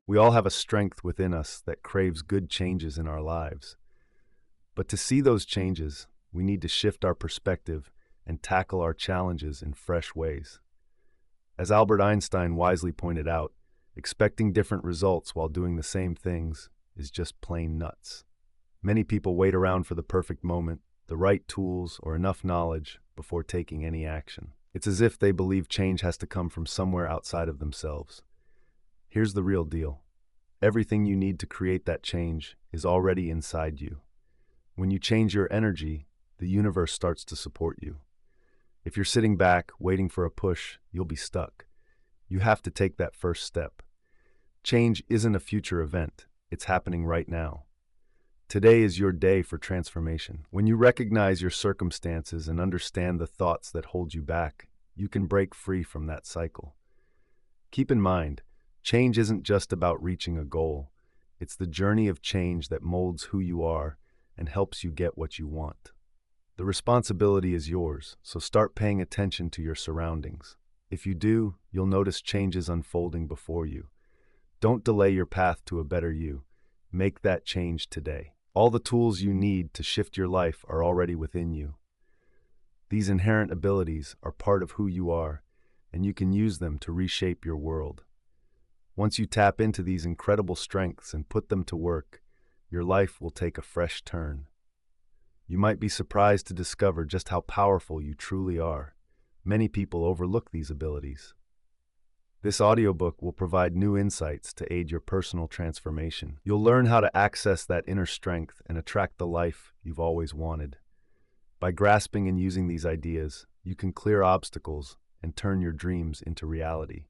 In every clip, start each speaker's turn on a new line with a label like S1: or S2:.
S1: We all have a strength within us that craves good changes in our lives. But to see those changes, we need to shift our perspective and tackle our challenges in fresh ways. As Albert Einstein wisely pointed out, expecting different results while doing the same things is just plain nuts. Many people wait around for the perfect moment, the right tools, or enough knowledge before taking any action. It's as if they believe change has to come from somewhere outside of themselves. Here's the real deal. Everything you need to create that change is already inside you. When you change your energy, the universe starts to support you. If you're sitting back, waiting for a push, you'll be stuck. You have to take that first step. Change isn't a future event. It's happening right now. Today is your day for transformation. When you recognize your circumstances and understand the thoughts that hold you back, you can break free from that cycle. Keep in mind, change isn't just about reaching a goal. It's the journey of change that molds who you are and helps you get what you want. The responsibility is yours, so start paying attention to your surroundings. If you do, you'll notice changes unfolding before you. Don't delay your path to a better you. Make that change today. All the tools you need to shift your life are already within you. These inherent abilities are part of who you are, and you can use them to reshape your world. Once you tap into these incredible strengths and put them to work, your life will take a fresh turn. You might be surprised to discover just how powerful you truly are. Many people overlook these abilities. This audiobook will provide new insights to aid your personal transformation. You'll learn how to access that inner strength and attract the life you've always wanted. By grasping and using these ideas, you can clear obstacles and turn your dreams into reality.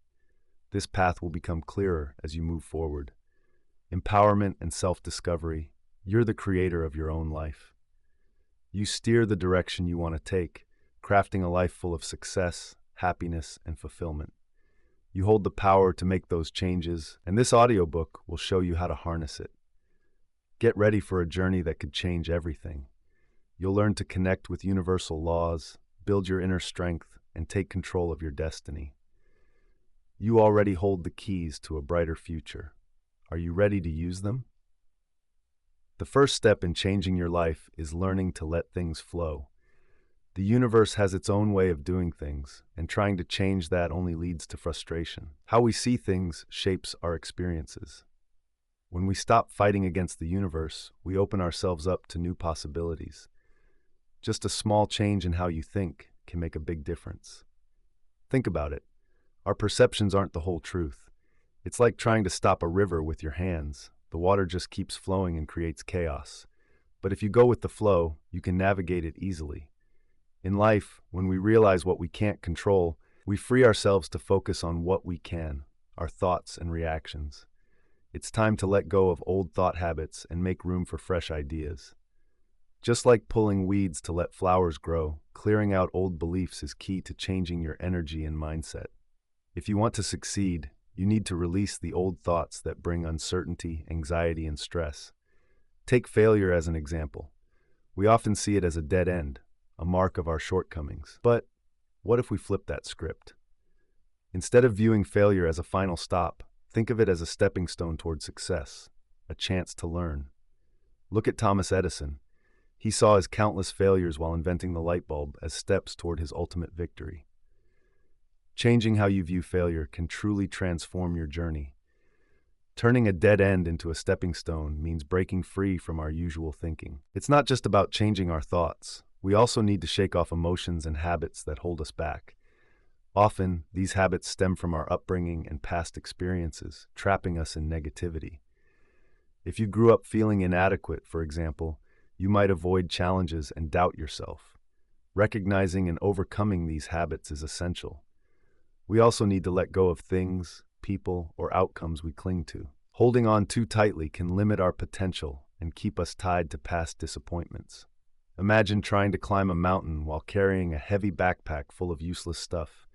S1: This path will become clearer as you move forward. Empowerment and self-discovery, you're the creator of your own life. You steer the direction you want to take, crafting a life full of success, happiness, and fulfillment. You hold the power to make those changes, and this audiobook will show you how to harness it. Get ready for a journey that could change everything. You'll learn to connect with universal laws, build your inner strength, and take control of your destiny. You already hold the keys to a brighter future. Are you ready to use them? The first step in changing your life is learning to let things flow. The universe has its own way of doing things, and trying to change that only leads to frustration. How we see things shapes our experiences. When we stop fighting against the universe, we open ourselves up to new possibilities. Just a small change in how you think can make a big difference. Think about it. Our perceptions aren't the whole truth. It's like trying to stop a river with your hands. The water just keeps flowing and creates chaos. But if you go with the flow, you can navigate it easily. In life, when we realize what we can't control, we free ourselves to focus on what we can, our thoughts and reactions. It's time to let go of old thought habits and make room for fresh ideas. Just like pulling weeds to let flowers grow, clearing out old beliefs is key to changing your energy and mindset. If you want to succeed, you need to release the old thoughts that bring uncertainty, anxiety, and stress. Take failure as an example. We often see it as a dead end, a mark of our shortcomings. But what if we flip that script? Instead of viewing failure as a final stop, think of it as a stepping stone toward success, a chance to learn. Look at Thomas Edison. He saw his countless failures while inventing the light bulb as steps toward his ultimate victory. Changing how you view failure can truly transform your journey. Turning a dead end into a stepping stone means breaking free from our usual thinking. It's not just about changing our thoughts. We also need to shake off emotions and habits that hold us back. Often, these habits stem from our upbringing and past experiences, trapping us in negativity. If you grew up feeling inadequate, for example, you might avoid challenges and doubt yourself. Recognizing and overcoming these habits is essential. We also need to let go of things, people, or outcomes we cling to. Holding on too tightly can limit our potential and keep us tied to past disappointments. Imagine trying to climb a mountain while carrying a heavy backpack full of useless stuff.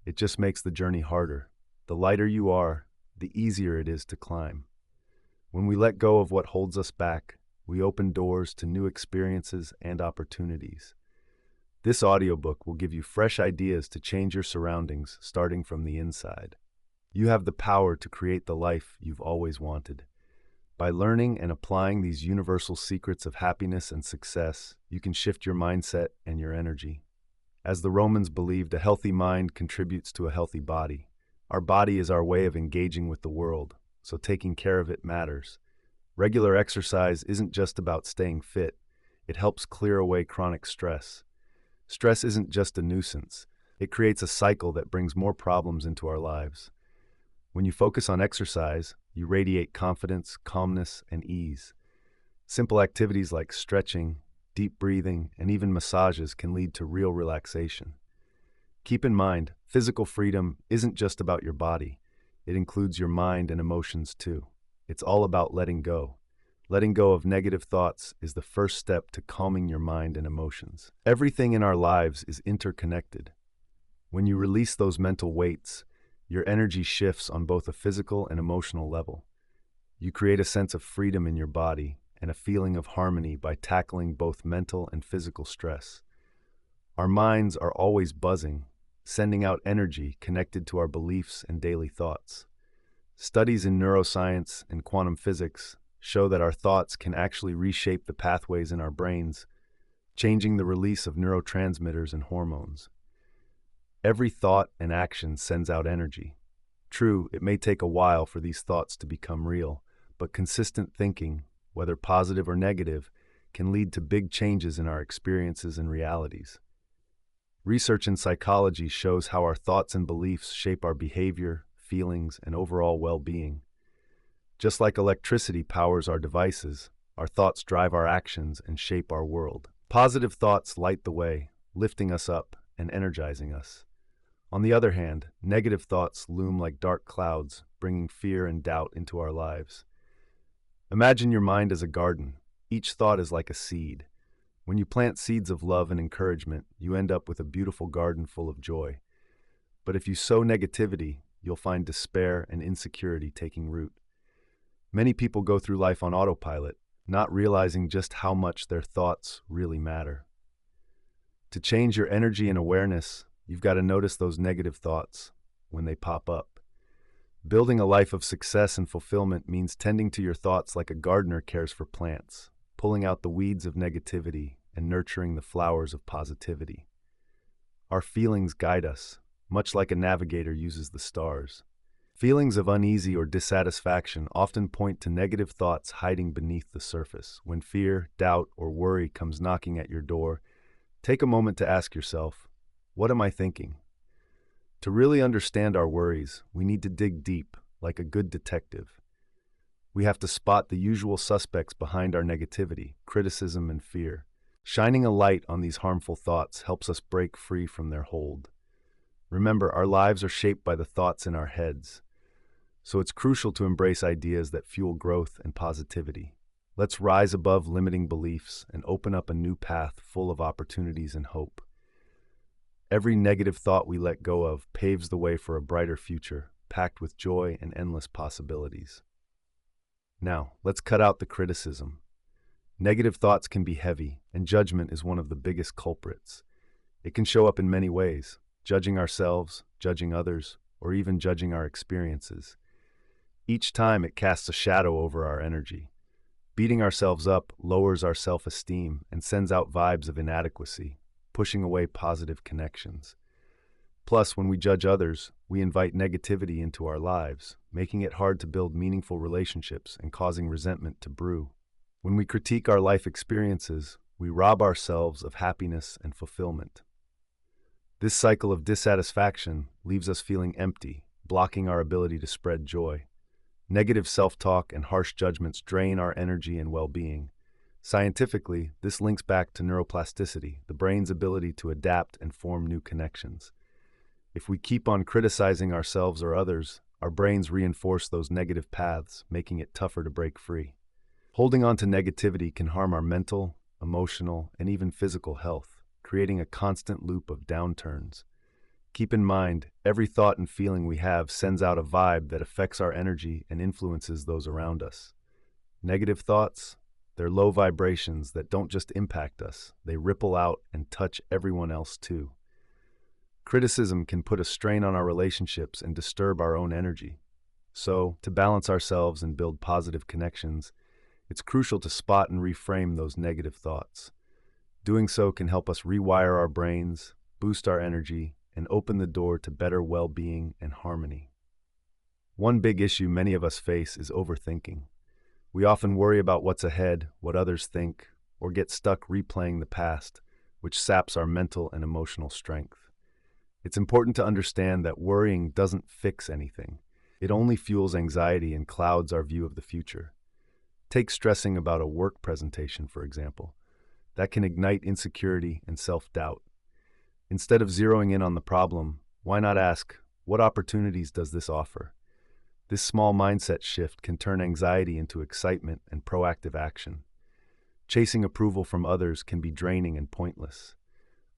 S1: It just makes the journey harder. The lighter you are, the easier it is to climb. When we let go of what holds us back, we open doors to new experiences and opportunities. This audiobook will give you fresh ideas to change your surroundings starting from the inside. You have the power to create the life you've always wanted. By learning and applying these universal secrets of happiness and success, you can shift your mindset and your energy. As the Romans believed, a healthy mind contributes to a healthy body. Our body is our way of engaging with the world, so taking care of it matters. Regular exercise isn't just about staying fit, it helps clear away chronic stress. Stress isn't just a nuisance, it creates a cycle that brings more problems into our lives. When you focus on exercise, you radiate confidence, calmness, and ease. Simple activities like stretching, deep breathing, and even massages can lead to real relaxation. Keep in mind, physical freedom isn't just about your body. It includes your mind and emotions too. It's all about letting go. Letting go of negative thoughts is the first step to calming your mind and emotions. Everything in our lives is interconnected. When you release those mental weights, your energy shifts on both a physical and emotional level. You create a sense of freedom in your body and a feeling of harmony by tackling both mental and physical stress. Our minds are always buzzing, sending out energy connected to our beliefs and daily thoughts. Studies in neuroscience and quantum physics show that our thoughts can actually reshape the pathways in our brains, changing the release of neurotransmitters and hormones. Every thought and action sends out energy. True, it may take a while for these thoughts to become real, but consistent thinking, whether positive or negative, can lead to big changes in our experiences and realities. Research in psychology shows how our thoughts and beliefs shape our behavior, feelings, and overall well-being. Just like electricity powers our devices, our thoughts drive our actions and shape our world. Positive thoughts light the way, lifting us up and energizing us. On the other hand, negative thoughts loom like dark clouds, bringing fear and doubt into our lives. Imagine your mind as a garden. Each thought is like a seed. When you plant seeds of love and encouragement, you end up with a beautiful garden full of joy. But if you sow negativity, you'll find despair and insecurity taking root. Many people go through life on autopilot, not realizing just how much their thoughts really matter. To change your energy and awareness, you've got to notice those negative thoughts when they pop up. Building a life of success and fulfillment means tending to your thoughts like a gardener cares for plants, pulling out the weeds of negativity and nurturing the flowers of positivity. Our feelings guide us, much like a navigator uses the stars. Feelings of uneasy or dissatisfaction often point to negative thoughts hiding beneath the surface. When fear, doubt, or worry comes knocking at your door, take a moment to ask yourself, what am I thinking? To really understand our worries, we need to dig deep, like a good detective. We have to spot the usual suspects behind our negativity, criticism, and fear. Shining a light on these harmful thoughts helps us break free from their hold. Remember, our lives are shaped by the thoughts in our heads, so it's crucial to embrace ideas that fuel growth and positivity. Let's rise above limiting beliefs and open up a new path full of opportunities and hope. Every negative thought we let go of paves the way for a brighter future, packed with joy and endless possibilities. Now, let's cut out the criticism. Negative thoughts can be heavy, and judgment is one of the biggest culprits. It can show up in many ways, judging ourselves, judging others, or even judging our experiences. Each time it casts a shadow over our energy. Beating ourselves up lowers our self-esteem and sends out vibes of inadequacy, pushing away positive connections. Plus, when we judge others, we invite negativity into our lives, making it hard to build meaningful relationships and causing resentment to brew. When we critique our life experiences, we rob ourselves of happiness and fulfillment. This cycle of dissatisfaction leaves us feeling empty, blocking our ability to spread joy. Negative self-talk and harsh judgments drain our energy and well-being. Scientifically, this links back to neuroplasticity, the brain's ability to adapt and form new connections. If we keep on criticizing ourselves or others, our brains reinforce those negative paths, making it tougher to break free. Holding on to negativity can harm our mental, emotional, and even physical health, creating a constant loop of downturns. Keep in mind, every thought and feeling we have sends out a vibe that affects our energy and influences those around us. Negative thoughts? They're low vibrations that don't just impact us, they ripple out and touch everyone else too. Criticism can put a strain on our relationships and disturb our own energy. So, to balance ourselves and build positive connections, it's crucial to spot and reframe those negative thoughts. Doing so can help us rewire our brains, boost our energy, and open the door to better well-being and harmony. One big issue many of us face is overthinking. We often worry about what's ahead, what others think, or get stuck replaying the past, which saps our mental and emotional strength. It's important to understand that worrying doesn't fix anything. It only fuels anxiety and clouds our view of the future. Take stressing about a work presentation, for example. That can ignite insecurity and self-doubt. Instead of zeroing in on the problem, why not ask, what opportunities does this offer? This small mindset shift can turn anxiety into excitement and proactive action. Chasing approval from others can be draining and pointless.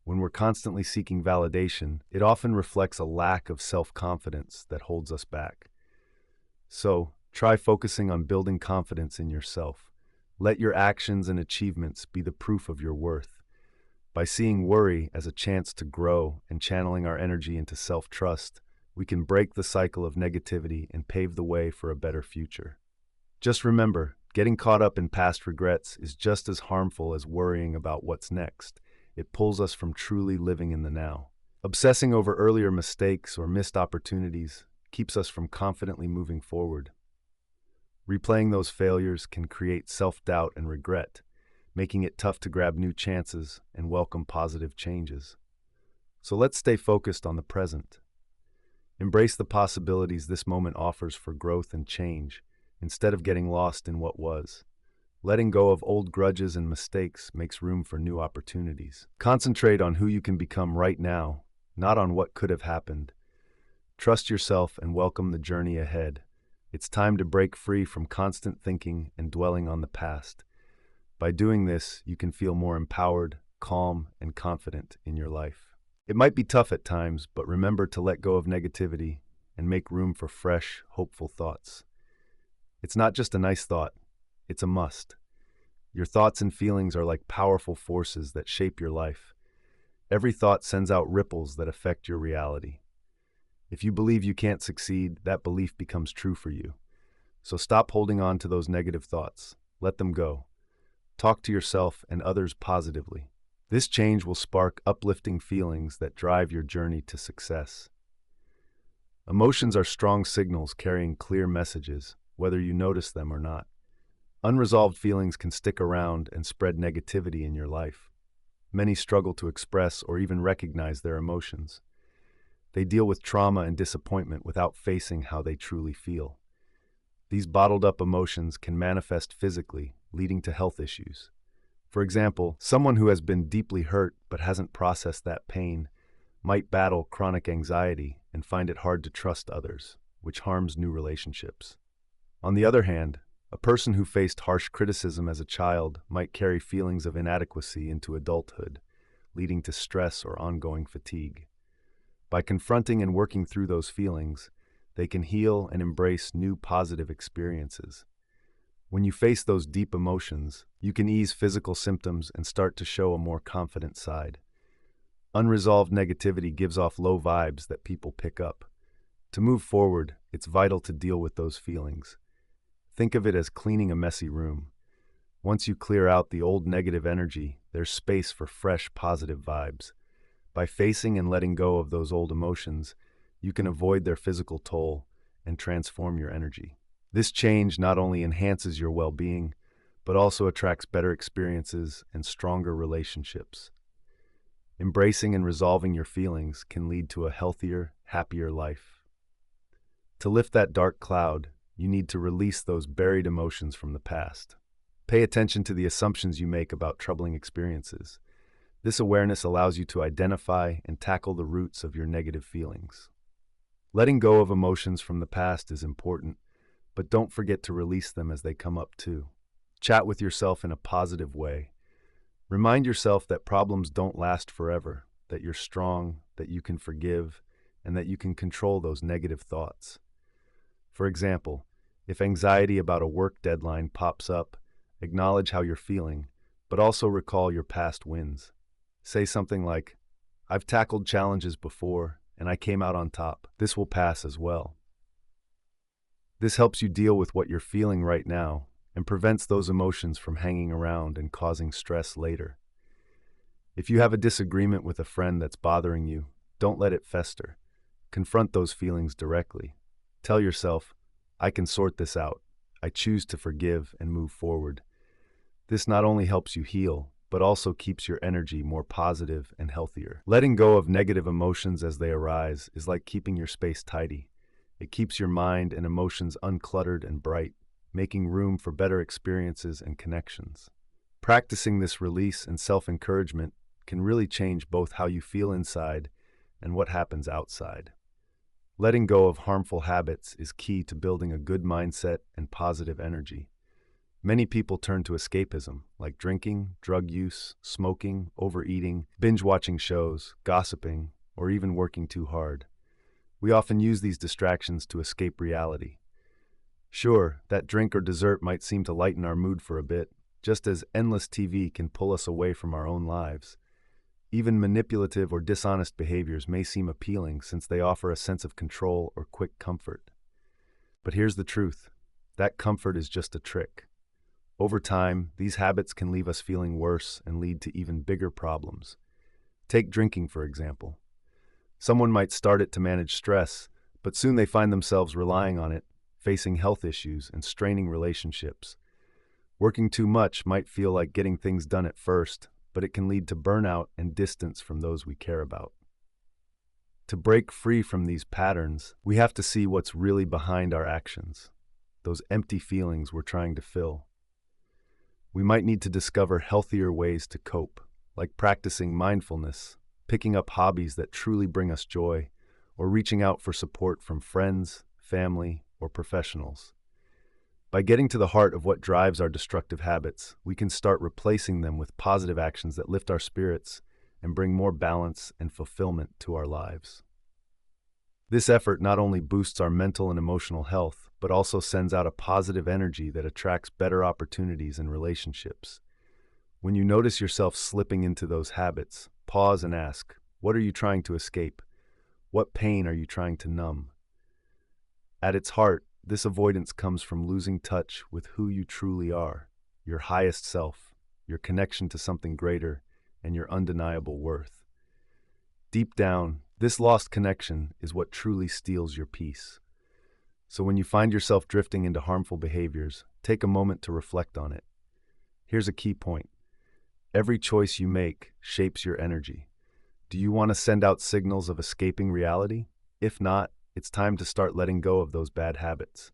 S1: When we're constantly seeking validation, it often reflects a lack of self-confidence that holds us back. So, try focusing on building confidence in yourself. Let your actions and achievements be the proof of your worth. By seeing worry as a chance to grow and channeling our energy into self-trust, we can break the cycle of negativity and pave the way for a better future. Just remember, getting caught up in past regrets is just as harmful as worrying about what's next. It pulls us from truly living in the now. Obsessing over earlier mistakes or missed opportunities keeps us from confidently moving forward. Replaying those failures can create self-doubt and regret, making it tough to grab new chances and welcome positive changes. So let's stay focused on the present. Embrace the possibilities this moment offers for growth and change, instead of getting lost in what was. Letting go of old grudges and mistakes makes room for new opportunities. Concentrate on who you can become right now, not on what could have happened. Trust yourself and welcome the journey ahead. It's time to break free from constant thinking and dwelling on the past. By doing this, you can feel more empowered, calm, and confident in your life. It might be tough at times, but remember to let go of negativity and make room for fresh, hopeful thoughts. It's not just a nice thought, it's a must. Your thoughts and feelings are like powerful forces that shape your life. Every thought sends out ripples that affect your reality. If you believe you can't succeed, that belief becomes true for you. So stop holding on to those negative thoughts. Let them go. Talk to yourself and others positively. This change will spark uplifting feelings that drive your journey to success. Emotions are strong signals carrying clear messages, whether you notice them or not. Unresolved feelings can stick around and spread negativity in your life. Many struggle to express or even recognize their emotions. They deal with trauma and disappointment without facing how they truly feel. These bottled-up emotions can manifest physically, leading to health issues. For example, someone who has been deeply hurt but hasn't processed that pain might battle chronic anxiety and find it hard to trust others, which harms new relationships. On the other hand, a person who faced harsh criticism as a child might carry feelings of inadequacy into adulthood, leading to stress or ongoing fatigue. By confronting and working through those feelings, they can heal and embrace new positive experiences. When you face those deep emotions, you can ease physical symptoms and start to show a more confident side. Unresolved negativity gives off low vibes that people pick up. To move forward, it's vital to deal with those feelings. Think of it as cleaning a messy room. Once you clear out the old negative energy, there's space for fresh positive vibes. By facing and letting go of those old emotions, you can avoid their physical toll and transform your energy. This change not only enhances your well-being, but also attracts better experiences and stronger relationships. Embracing and resolving your feelings can lead to a healthier, happier life. To lift that dark cloud, you need to release those buried emotions from the past. Pay attention to the assumptions you make about troubling experiences. This awareness allows you to identify and tackle the roots of your negative feelings. Letting go of emotions from the past is important, but don't forget to release them as they come up too. Chat with yourself in a positive way. Remind yourself that problems don't last forever, that you're strong, that you can forgive, and that you can control those negative thoughts. For example, if anxiety about a work deadline pops up, acknowledge how you're feeling, but also recall your past wins. Say something like, I've tackled challenges before, and I came out on top. This will pass as well. This helps you deal with what you're feeling right now and prevents those emotions from hanging around and causing stress later. If you have a disagreement with a friend that's bothering you, don't let it fester. Confront those feelings directly. Tell yourself, I can sort this out. I choose to forgive and move forward. This not only helps you heal, but also keeps your energy more positive and healthier. Letting go of negative emotions as they arise is like keeping your space tidy. It keeps your mind and emotions uncluttered and bright, making room for better experiences and connections. Practicing this release and self-encouragement can really change both how you feel inside and what happens outside. Letting go of harmful habits is key to building a good mindset and positive energy. Many people turn to escapism, like drinking, drug use, smoking, overeating, binge-watching shows, gossiping, or even working too hard. We often use these distractions to escape reality. Sure, that drink or dessert might seem to lighten our mood for a bit, just as endless TV can pull us away from our own lives. Even manipulative or dishonest behaviors may seem appealing since they offer a sense of control or quick comfort. But here's the truth. That comfort is just a trick. Over time, these habits can leave us feeling worse and lead to even bigger problems. Take drinking, for example. Someone might start it to manage stress, but soon they find themselves relying on it, facing health issues and straining relationships. Working too much might feel like getting things done at first, but it can lead to burnout and distance from those we care about. To break free from these patterns, we have to see what's really behind our actions, those empty feelings we're trying to fill. We might need to discover healthier ways to cope, like practicing mindfulness, picking up hobbies that truly bring us joy, or reaching out for support from friends, family, or professionals. By getting to the heart of what drives our destructive habits, we can start replacing them with positive actions that lift our spirits and bring more balance and fulfillment to our lives. This effort not only boosts our mental and emotional health, but also sends out a positive energy that attracts better opportunities and relationships. When you notice yourself slipping into those habits, pause and ask, what are you trying to escape? What pain are you trying to numb? At its heart, this avoidance comes from losing touch with who you truly are, your highest self, your connection to something greater, and your undeniable worth. Deep down, this lost connection is what truly steals your peace. So when you find yourself drifting into harmful behaviors, take a moment to reflect on it. Here's a key point. Every choice you make shapes your energy. Do you want to send out signals of escaping reality? If not, it's time to start letting go of those bad habits.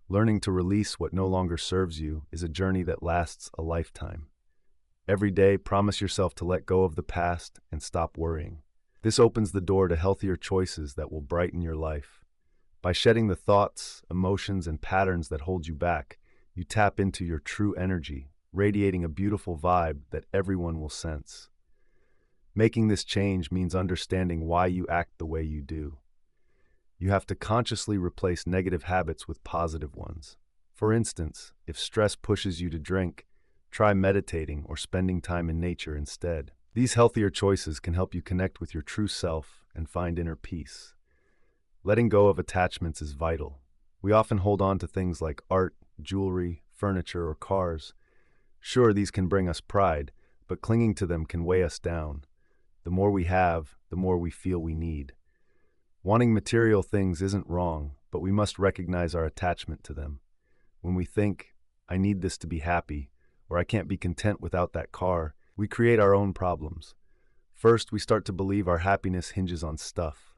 S1: Learning to release what no longer serves you is a journey that lasts a lifetime. Every day, promise yourself to let go of the past and stop worrying. This opens the door to healthier choices that will brighten your life. By shedding the thoughts, emotions, and patterns that hold you back, you tap into your true energy, radiating a beautiful vibe that everyone will sense. Making this change means understanding why you act the way you do. You have to consciously replace negative habits with positive ones. For instance, if stress pushes you to drink, try meditating or spending time in nature instead. These healthier choices can help you connect with your true self and find inner peace. Letting go of attachments is vital. We often hold on to things like art, jewelry, furniture, or cars. Sure, these can bring us pride, but clinging to them can weigh us down. The more we have, the more we feel we need. Wanting material things isn't wrong, but we must recognize our attachment to them. When we think, I need this to be happy, or I can't be content without that car, we create our own problems. First, we start to believe our happiness hinges on stuff.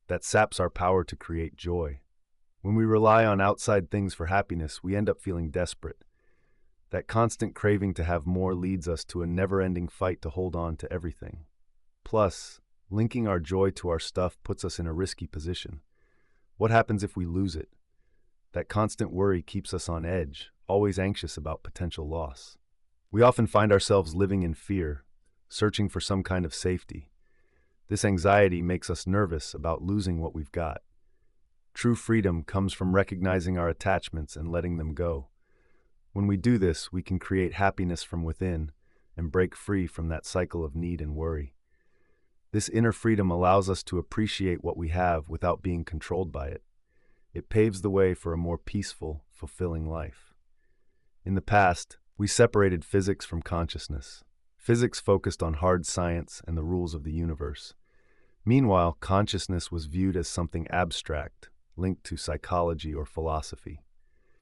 S1: That saps our power to create joy. When we rely on outside things for happiness, we end up feeling desperate. That constant craving to have more leads us to a never-ending fight to hold on to everything. Plus, linking our joy to our stuff puts us in a risky position. What happens if we lose it? That constant worry keeps us on edge, always anxious about potential loss. We often find ourselves living in fear, searching for some kind of safety. This anxiety makes us nervous about losing what we've got. True freedom comes from recognizing our attachments and letting them go. When we do this, we can create happiness from within and break free from that cycle of need and worry. This inner freedom allows us to appreciate what we have without being controlled by it. It paves the way for a more peaceful, fulfilling life. In the past, we separated physics from consciousness. Physics focused on hard science and the rules of the universe. Meanwhile, consciousness was viewed as something abstract, linked to psychology or philosophy.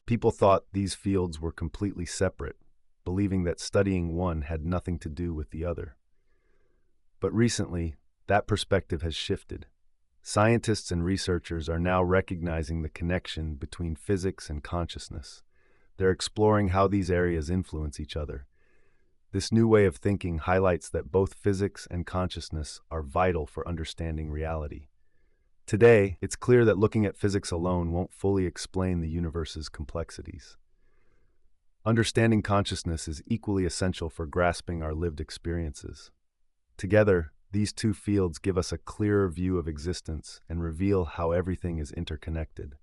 S1: People thought these fields were completely separate, believing that studying one had nothing to do with the other. But recently, that perspective has shifted. Scientists and researchers are now recognizing the connection between physics and consciousness. They're exploring how these areas influence each other. This new way of thinking highlights that both physics and consciousness are vital for understanding reality. Today, it's clear that looking at physics alone won't fully explain the universe's complexities. Understanding consciousness is equally essential for grasping our lived experiences. Together, these two fields give us a clearer view of existence and reveal how everything is interconnected.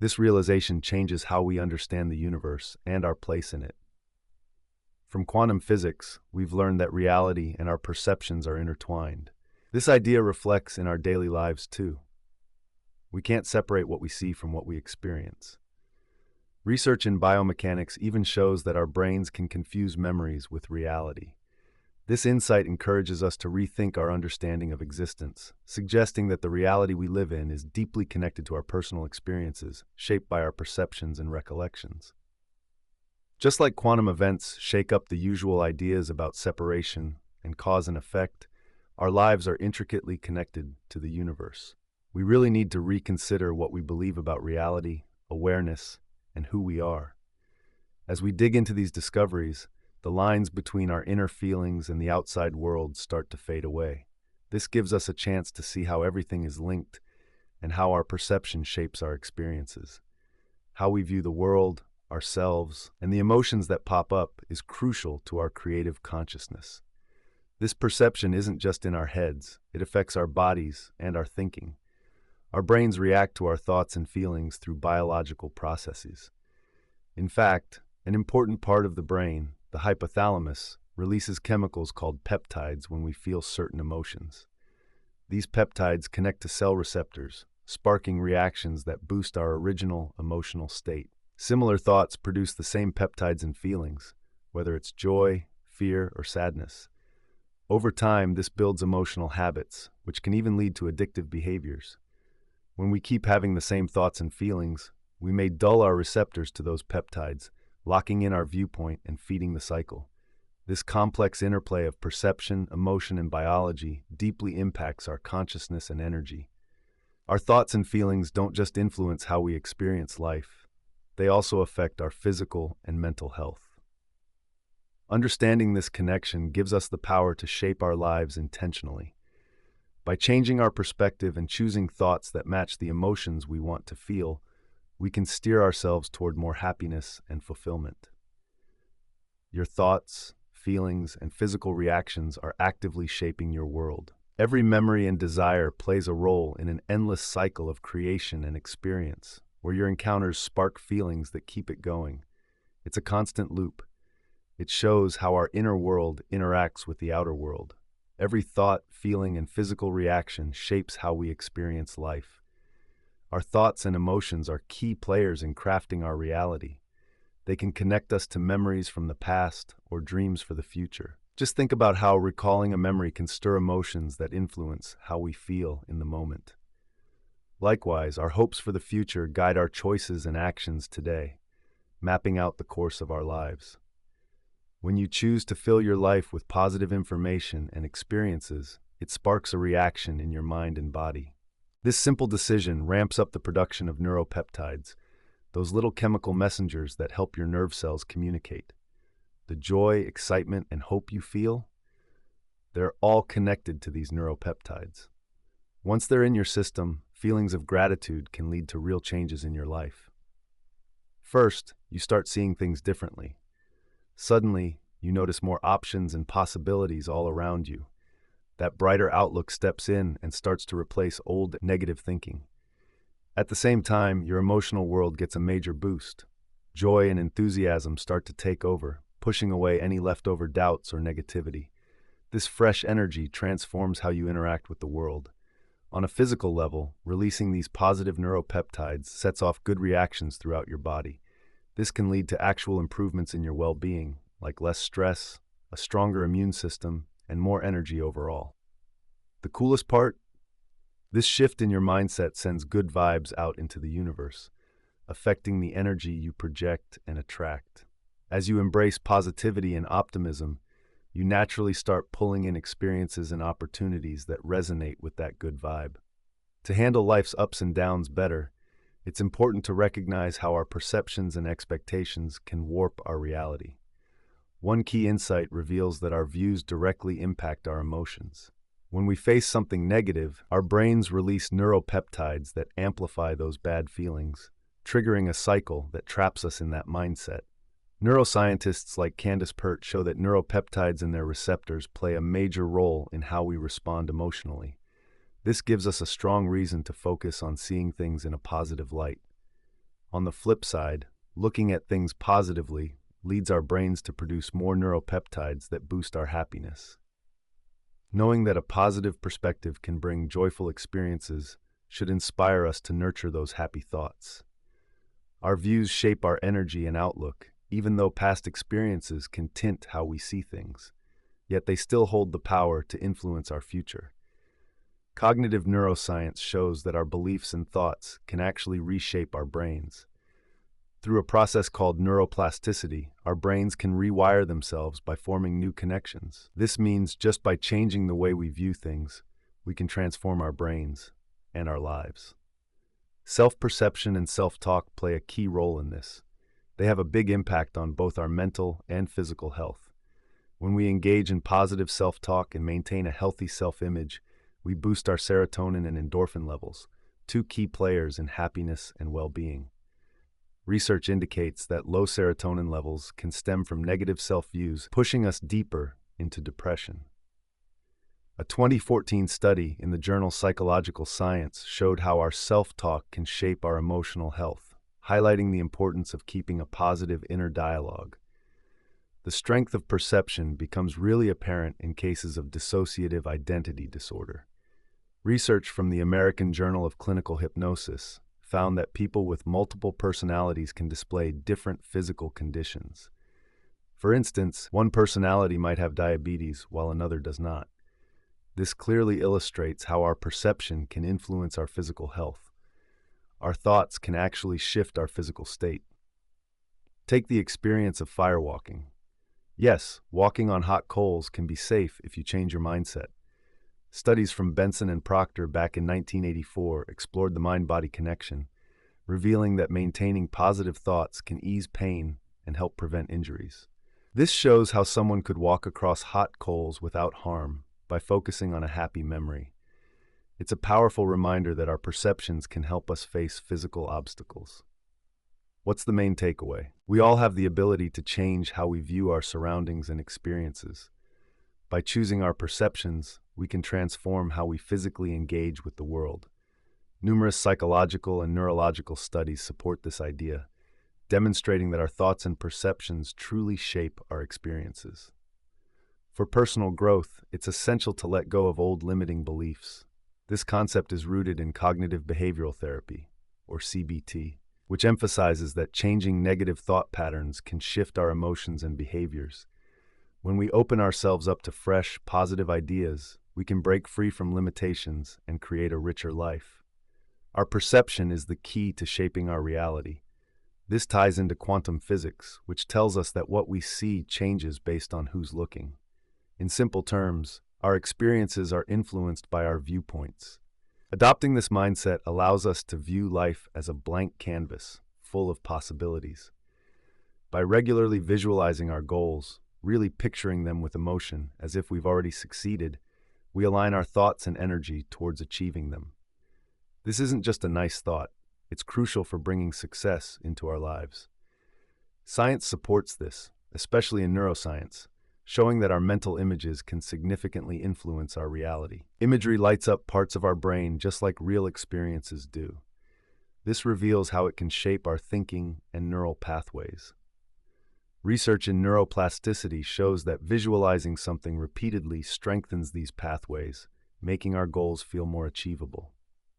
S1: This realization changes how we understand the universe and our place in it. From quantum physics, we've learned that reality and our perceptions are intertwined. This idea reflects in our daily lives too. We can't separate what we see from what we experience. Research in biomechanics even shows that our brains can confuse memories with reality. This insight encourages us to rethink our understanding of existence, suggesting that the reality we live in is deeply connected to our personal experiences, shaped by our perceptions and recollections. Just like quantum events shake up the usual ideas about separation and cause and effect, our lives are intricately connected to the universe. We really need to reconsider what we believe about reality, awareness, and who we are. As we dig into these discoveries, the lines between our inner feelings and the outside world start to fade away. This gives us a chance to see how everything is linked and how our perception shapes our experiences. How we view the world, ourselves, and the emotions that pop up is crucial to our creative consciousness. This perception isn't just in our heads, it affects our bodies and our thinking. Our brains react to our thoughts and feelings through biological processes. In fact, an important part of the brain, the hypothalamus, releases chemicals called peptides when we feel certain emotions. These peptides connect to cell receptors, sparking reactions that boost our original emotional state. Similar thoughts produce the same peptides and feelings, whether it's joy, fear, or sadness. Over time, this builds emotional habits, which can even lead to addictive behaviors. When we keep having the same thoughts and feelings, we may dull our receptors to those peptides, locking in our viewpoint and feeding the cycle. This complex interplay of perception, emotion, and biology deeply impacts our consciousness and energy. Our thoughts and feelings don't just influence how we experience life, they also affect our physical and mental health. Understanding this connection gives us the power to shape our lives intentionally. By changing our perspective and choosing thoughts that match the emotions we want to feel, we can steer ourselves toward more happiness and fulfillment. Your thoughts, feelings, and physical reactions are actively shaping your world. Every memory and desire plays a role in an endless cycle of creation and experience, where your encounters spark feelings that keep it going. It's a constant loop. It shows how our inner world interacts with the outer world. Every thought, feeling, and physical reaction shapes how we experience life. Our thoughts and emotions are key players in crafting our reality. They can connect us to memories from the past or dreams for the future. Just think about how recalling a memory can stir emotions that influence how we feel in the moment. Likewise, our hopes for the future guide our choices and actions today, mapping out the course of our lives. When you choose to fill your life with positive information and experiences, it sparks a reaction in your mind and body. This simple decision ramps up the production of neuropeptides, those little chemical messengers that help your nerve cells communicate. The joy, excitement, and hope you feel, they're all connected to these neuropeptides. Once they're in your system, feelings of gratitude can lead to real changes in your life. First, you start seeing things differently. Suddenly, you notice more options and possibilities all around you. That brighter outlook steps in and starts to replace old negative thinking. At the same time, your emotional world gets a major boost. Joy and enthusiasm start to take over, pushing away any leftover doubts or negativity. This fresh energy transforms how you interact with the world. On a physical level, releasing these positive neuropeptides sets off good reactions throughout your body. This can lead to actual improvements in your well-being, like less stress, a stronger immune system, and more energy overall. The coolest part? This shift in your mindset sends good vibes out into the universe, affecting the energy you project and attract. As you embrace positivity and optimism, you naturally start pulling in experiences and opportunities that resonate with that good vibe. To handle life's ups and downs better, it's important to recognize how our perceptions and expectations can warp our reality. One key insight reveals that our views directly impact our emotions. When we face something negative, our brains release neuropeptides that amplify those bad feelings, triggering a cycle that traps us in that mindset. Neuroscientists like Candace Pert show that neuropeptides and their receptors play a major role in how we respond emotionally. This gives us a strong reason to focus on seeing things in a positive light. On the flip side, looking at things positively leads our brains to produce more neuropeptides that boost our happiness. Knowing that a positive perspective can bring joyful experiences should inspire us to nurture those happy thoughts. Our views shape our energy and outlook, even though past experiences can tint how we see things, yet they still hold the power to influence our future. Cognitive neuroscience shows that our beliefs and thoughts can actually reshape our brains. Through a process called neuroplasticity, our brains can rewire themselves by forming new connections. This means just by changing the way we view things, we can transform our brains and our lives. Self-perception and self-talk play a key role in this. They have a big impact on both our mental and physical health. When we engage in positive self-talk and maintain a healthy self-image, we boost our serotonin and endorphin levels, two key players in happiness and well-being. Research indicates that low serotonin levels can stem from negative self-views, pushing us deeper into depression. A 2014 study in the journal Psychological Science showed how our self-talk can shape our emotional health, highlighting the importance of keeping a positive inner dialogue. The strength of perception becomes really apparent in cases of dissociative identity disorder. Research from the American Journal of Clinical Hypnosis found that people with multiple personalities can display different physical conditions. For instance, one personality might have diabetes while another does not. This clearly illustrates how our perception can influence our physical health. Our thoughts can actually shift our physical state. Take the experience of firewalking. Yes, walking on hot coals can be safe if you change your mindset. Studies from Benson and Proctor back in 1984 explored the mind-body connection, revealing that maintaining positive thoughts can ease pain and help prevent injuries. This shows how someone could walk across hot coals without harm by focusing on a happy memory. It's a powerful reminder that our perceptions can help us face physical obstacles. What's the main takeaway? We all have the ability to change how we view our surroundings and experiences. By choosing our perceptions, we can transform how we physically engage with the world. Numerous psychological and neurological studies support this idea, demonstrating that our thoughts and perceptions truly shape our experiences. For personal growth, it's essential to let go of old limiting beliefs. This concept is rooted in cognitive behavioral therapy, or CBT, which emphasizes that changing negative thought patterns can shift our emotions and behaviors. When we open ourselves up to fresh, positive ideas, we can break free from limitations and create a richer life. Our perception is the key to shaping our reality. This ties into quantum physics, which tells us that what we see changes based on who's looking. In simple terms, our experiences are influenced by our viewpoints. Adopting this mindset allows us to view life as a blank canvas, full of possibilities. By regularly visualizing our goals, really picturing them with emotion as if we've already succeeded, we align our thoughts and energy towards achieving them. This isn't just a nice thought, it's crucial for bringing success into our lives. Science supports this, especially in neuroscience, showing that our mental images can significantly influence our reality. Imagery lights up parts of our brain just like real experiences do. This reveals how it can shape our thinking and neural pathways. Research in neuroplasticity shows that visualizing something repeatedly strengthens these pathways, making our goals feel more achievable.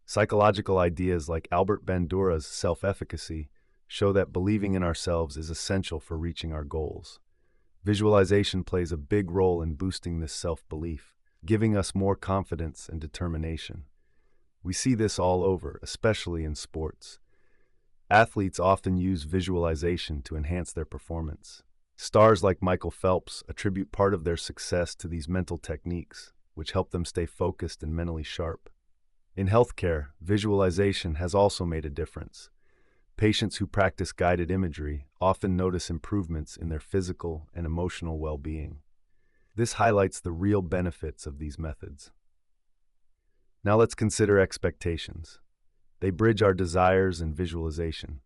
S1: Psychological ideas like Albert Bandura's self-efficacy show that believing in ourselves is essential for reaching our goals. Visualization plays a big role in boosting this self-belief, giving us more confidence and determination. We see this all over, especially in sports. Athletes often use visualization to enhance their performance. Stars like Michael Phelps attribute part of their success to these mental techniques, which help them stay focused and mentally sharp. In healthcare, visualization has also made a difference. Patients who practice guided imagery often notice improvements in their physical and emotional well-being. This highlights the real benefits of these methods. Now let's consider expectations. They bridge our desires and visualization.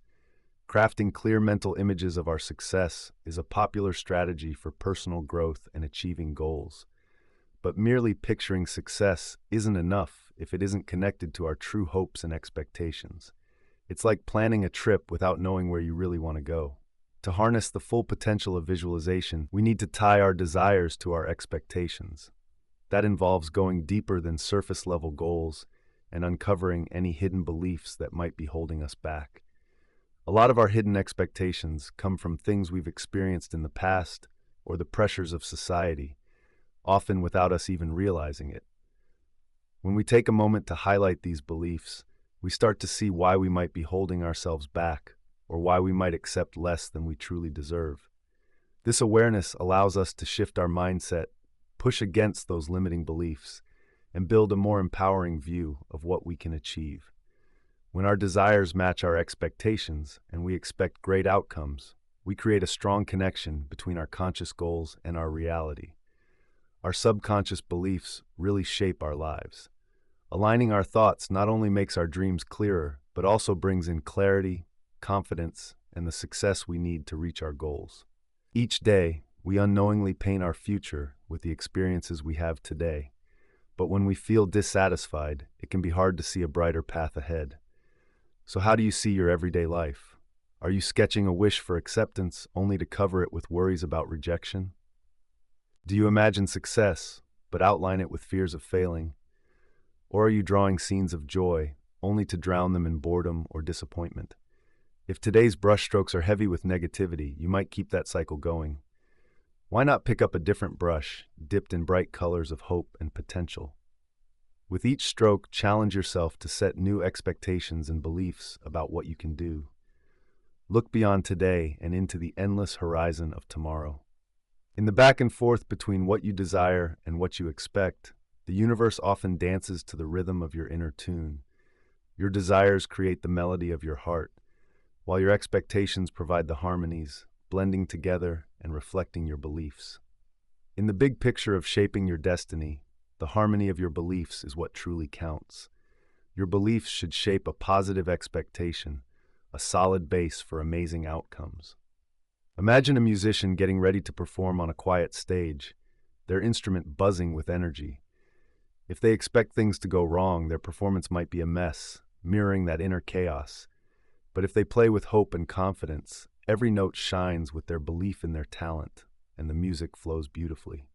S1: Crafting clear mental images of our success is a popular strategy for personal growth and achieving goals. But merely picturing success isn't enough if it isn't connected to our true hopes and expectations. It's like planning a trip without knowing where you really want to go. To harness the full potential of visualization, we need to tie our desires to our expectations. That involves going deeper than surface-level goals and uncovering any hidden beliefs that might be holding us back. A lot of our hidden expectations come from things we've experienced in the past or the pressures of society, often without us even realizing it. When we take a moment to highlight these beliefs, we start to see why we might be holding ourselves back or why we might accept less than we truly deserve. This awareness allows us to shift our mindset, push against those limiting beliefs, and build a more empowering view of what we can achieve. When our desires match our expectations and we expect great outcomes, we create a strong connection between our conscious goals and our reality. Our subconscious beliefs really shape our lives. Aligning our thoughts not only makes our dreams clearer, but also brings in clarity, confidence, and the success we need to reach our goals. Each day, we unknowingly paint our future with the experiences we have today. But when we feel dissatisfied, it can be hard to see a brighter path ahead. So how do you see your everyday life? Are you sketching a wish for acceptance only to cover it with worries about rejection? Do you imagine success, but outline it with fears of failing? Or are you drawing scenes of joy, only to drown them in boredom or disappointment? If today's brushstrokes are heavy with negativity, you might keep that cycle going. Why not pick up a different brush, dipped in bright colors of hope and potential? With each stroke, challenge yourself to set new expectations and beliefs about what you can do. Look beyond today and into the endless horizon of tomorrow. In the back and forth between what you desire and what you expect, the universe often dances to the rhythm of your inner tune. Your desires create the melody of your heart, while your expectations provide the harmonies, blending together and reflecting your beliefs. In the big picture of shaping your destiny, the harmony of your beliefs is what truly counts. Your beliefs should shape a positive expectation, a solid base for amazing outcomes. Imagine a musician getting ready to perform on a quiet stage, their instrument buzzing with energy. If they expect things to go wrong, their performance might be a mess, mirroring that inner chaos. But if they play with hope and confidence, every note shines with their belief in their talent, and the music flows beautifully.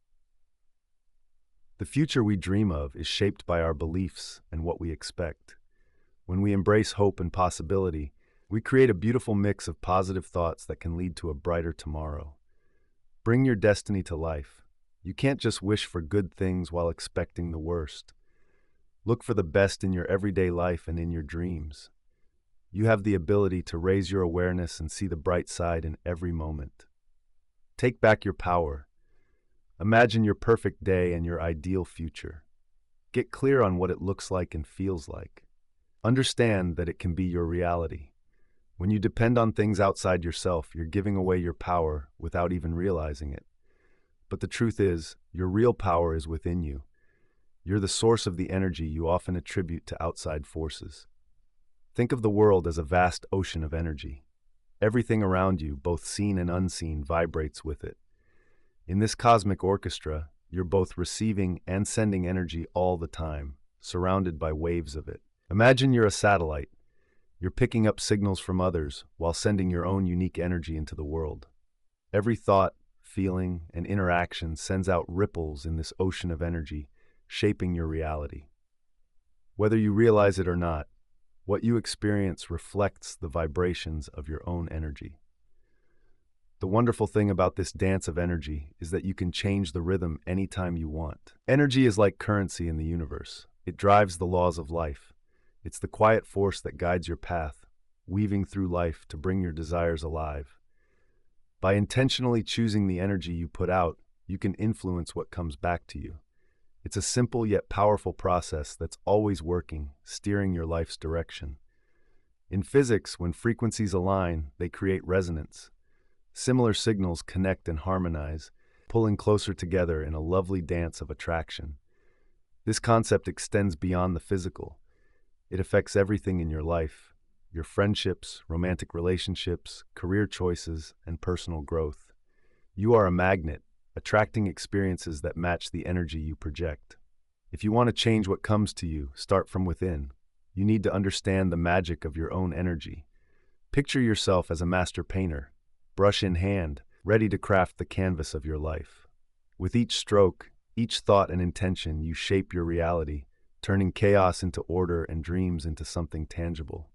S1: The future we dream of is shaped by our beliefs and what we expect. When we embrace hope and possibility, we create a beautiful mix of positive thoughts that can lead to a brighter tomorrow. Bring your destiny to life. You can't just wish for good things while expecting the worst. Look for the best in your everyday life and in your dreams. You have the ability to raise your awareness and see the bright side in every moment. Take back your power. Imagine your perfect day and your ideal future. Get clear on what it looks like and feels like. Understand that it can be your reality. When you depend on things outside yourself, you're giving away your power without even realizing it. But the truth is, your real power is within you. You're the source of the energy you often attribute to outside forces. Think of the world as a vast ocean of energy. Everything around you, both seen and unseen, vibrates with it. In this cosmic orchestra, you're both receiving and sending energy all the time, surrounded by waves of it. Imagine you're a satellite. You're picking up signals from others while sending your own unique energy into the world. Every thought, feeling, and interaction sends out ripples in this ocean of energy, shaping your reality. Whether you realize it or not, what you experience reflects the vibrations of your own energy. The wonderful thing about this dance of energy is that you can change the rhythm anytime you want. Energy is like currency in the universe. It drives the laws of life. It's the quiet force that guides your path, weaving through life to bring your desires alive. By intentionally choosing the energy you put out, you can influence what comes back to you. It's a simple yet powerful process that's always working, steering your life's direction. In physics, when frequencies align, they create resonance. Similar signals connect and harmonize, pulling closer together in a lovely dance of attraction. This concept extends beyond the physical. It affects everything in your life: your friendships, romantic relationships, career choices, and personal growth. You are a magnet, attracting experiences that match the energy you project. If you want to change what comes to you, start from within. You need to understand the magic of your own energy. Picture yourself as a master painter, brush in hand, ready to craft the canvas of your life. With each stroke, each thought and intention, you shape your reality, turning chaos into order and dreams into something tangible.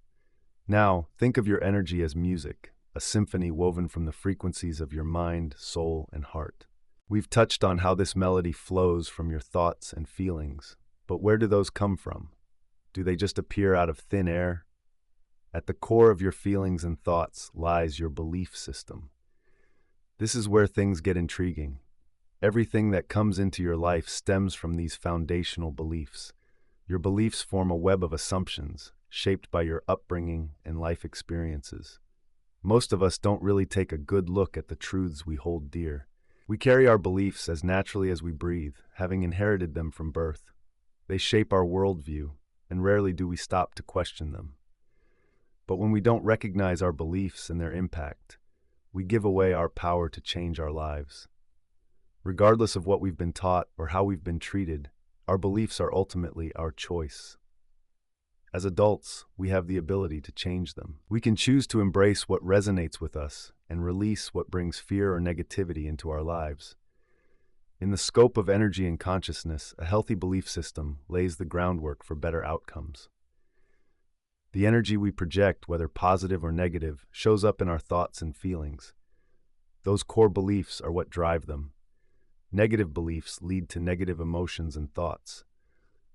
S1: Now, think of your energy as music, a symphony woven from the frequencies of your mind, soul, and heart. We've touched on how this melody flows from your thoughts and feelings, but where do those come from? Do they just appear out of thin air? At the core of your feelings and thoughts lies your belief system. This is where things get intriguing. Everything that comes into your life stems from these foundational beliefs. Your beliefs form a web of assumptions, shaped by your upbringing and life experiences. Most of us don't really take a good look at the truths we hold dear. We carry our beliefs as naturally as we breathe, having inherited them from birth. They shape our worldview, and rarely do we stop to question them. But when we don't recognize our beliefs and their impact, we give away our power to change our lives. Regardless of what we've been taught or how we've been treated, our beliefs are ultimately our choice. As adults, we have the ability to change them. We can choose to embrace what resonates with us and release what brings fear or negativity into our lives. In the scope of energy and consciousness, a healthy belief system lays the groundwork for better outcomes. The energy we project, whether positive or negative, shows up in our thoughts and feelings. Those core beliefs are what drive them. Negative beliefs lead to negative emotions and thoughts.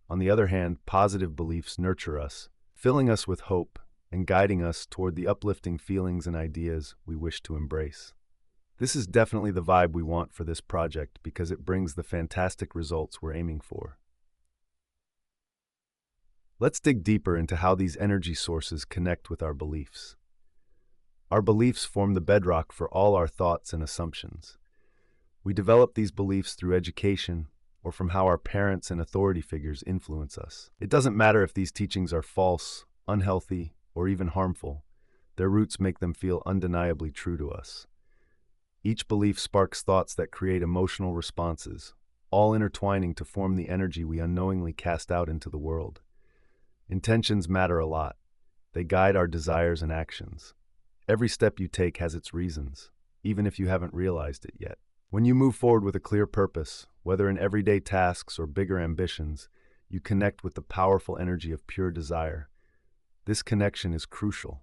S1: On the other hand, positive beliefs nurture us, filling us with hope and guiding us toward the uplifting feelings and ideas we wish to embrace. This is definitely the vibe we want for this project because it brings the fantastic results we're aiming for. Let's dig deeper into how these energy sources connect with our beliefs. Our beliefs form the bedrock for all our thoughts and assumptions. We develop these beliefs through education or from how our parents and authority figures influence us. It doesn't matter if these teachings are false, unhealthy, or even harmful. Their roots make them feel undeniably true to us. Each belief sparks thoughts that create emotional responses, all intertwining to form the energy we unknowingly cast out into the world. Intentions matter a lot. They guide our desires and actions. Every step you take has its reasons, even if you haven't realized it yet. When you move forward with a clear purpose, whether in everyday tasks or bigger ambitions, you connect with the powerful energy of pure desire. This connection is crucial.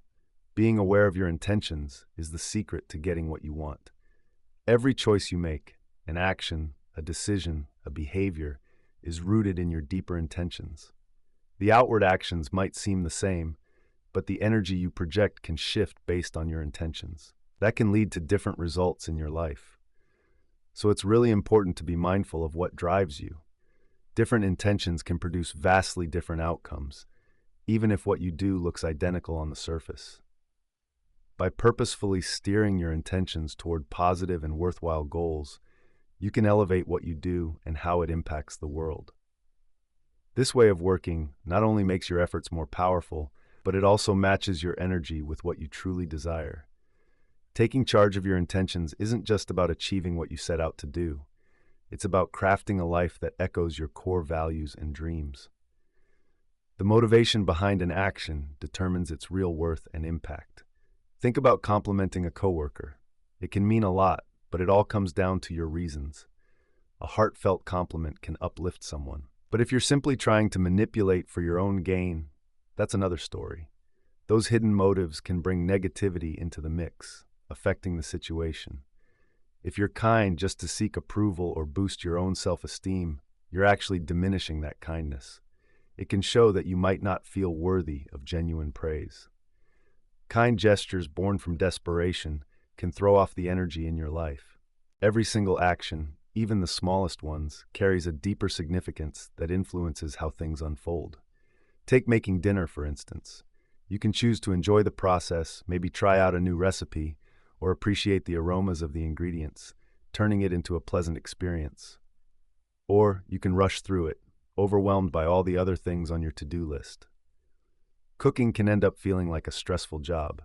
S1: Being aware of your intentions is the secret to getting what you want. Every choice you make, an action, a decision, a behavior, is rooted in your deeper intentions. The outward actions might seem the same, but the energy you project can shift based on your intentions. That can lead to different results in your life. So it's really important to be mindful of what drives you. Different intentions can produce vastly different outcomes, even if what you do looks identical on the surface. By purposefully steering your intentions toward positive and worthwhile goals, you can elevate what you do and how it impacts the world. This way of working not only makes your efforts more powerful, but it also matches your energy with what you truly desire. Taking charge of your intentions isn't just about achieving what you set out to do. It's about crafting a life that echoes your core values and dreams. The motivation behind an action determines its real worth and impact. Think about complimenting a coworker. It can mean a lot, but it all comes down to your reasons. A heartfelt compliment can uplift someone. But if you're simply trying to manipulate for your own gain, that's another story. Those hidden motives can bring negativity into the mix, affecting the situation. If you're kind just to seek approval or boost your own self-esteem, you're actually diminishing that kindness. It can show that you might not feel worthy of genuine praise. Kind gestures born from desperation can throw off the energy in your life. Every single action, even the smallest ones, carries a deeper significance that influences how things unfold. Take making dinner, for instance. You can choose to enjoy the process, maybe try out a new recipe, or appreciate the aromas of the ingredients, turning it into a pleasant experience. Or you can rush through it, overwhelmed by all the other things on your to-do list. Cooking can end up feeling like a stressful job.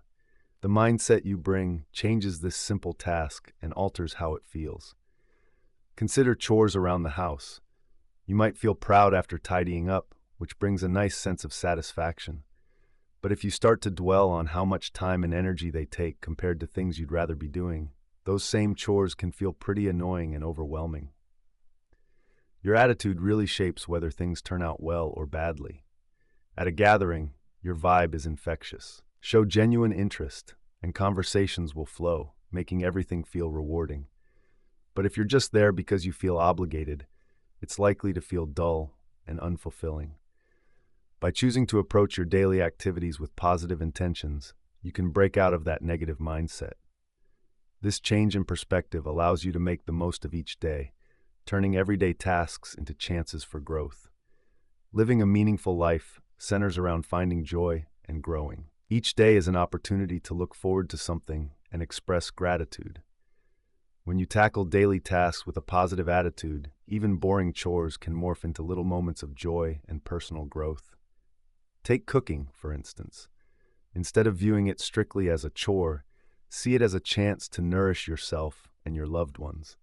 S1: The mindset you bring changes this simple task and alters how it feels. Consider chores around the house. You might feel proud after tidying up, which brings a nice sense of satisfaction. But if you start to dwell on how much time and energy they take compared to things you'd rather be doing, those same chores can feel pretty annoying and overwhelming. Your attitude really shapes whether things turn out well or badly. At a gathering, your vibe is infectious. Show genuine interest, and conversations will flow, making everything feel rewarding. But if you're just there because you feel obligated, it's likely to feel dull and unfulfilling. By choosing to approach your daily activities with positive intentions, you can break out of that negative mindset. This change in perspective allows you to make the most of each day, turning everyday tasks into chances for growth. Living a meaningful life centers around finding joy and growing. Each day is an opportunity to look forward to something and express gratitude. When you tackle daily tasks with a positive attitude, even boring chores can morph into little moments of joy and personal growth. Take cooking, for instance. Instead of viewing it strictly as a chore, see it as a chance to nourish yourself and your loved ones.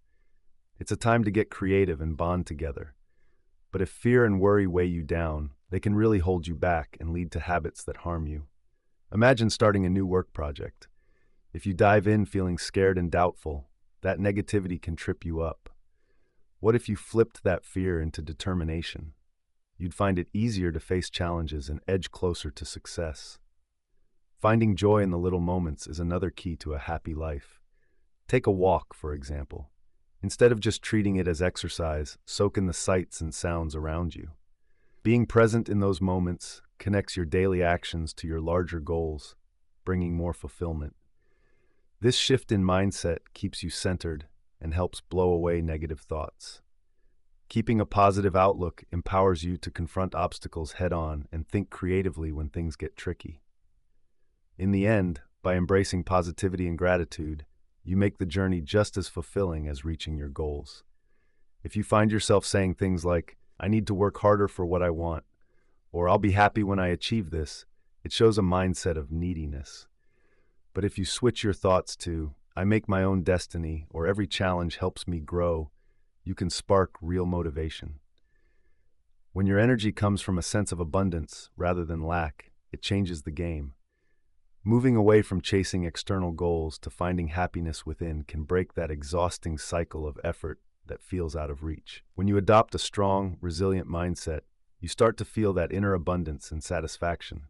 S1: It's a time to get creative and bond together. But if fear and worry weigh you down, they can really hold you back and lead to habits that harm you. Imagine starting a new work project. If you dive in feeling scared and doubtful, that negativity can trip you up. What if you flipped that fear into determination? You'd find it easier to face challenges and edge closer to success. Finding joy in the little moments is another key to a happy life. Take a walk, for example. Instead of just treating it as exercise, soak in the sights and sounds around you. Being present in those moments connects your daily actions to your larger goals, bringing more fulfillment. This shift in mindset keeps you centered and helps blow away negative thoughts. Keeping a positive outlook empowers you to confront obstacles head-on and think creatively when things get tricky. In the end, by embracing positivity and gratitude, you make the journey just as fulfilling as reaching your goals. If you find yourself saying things like, "I need to work harder for what I want," or "I'll be happy when I achieve this," it shows a mindset of neediness. But if you switch your thoughts to, "I make my own destiny," or "Every challenge helps me grow," you can spark real motivation. When your energy comes from a sense of abundance rather than lack, it changes the game. Moving away from chasing external goals to finding happiness within can break that exhausting cycle of effort that feels out of reach. When you adopt a strong, resilient mindset, you start to feel that inner abundance and satisfaction.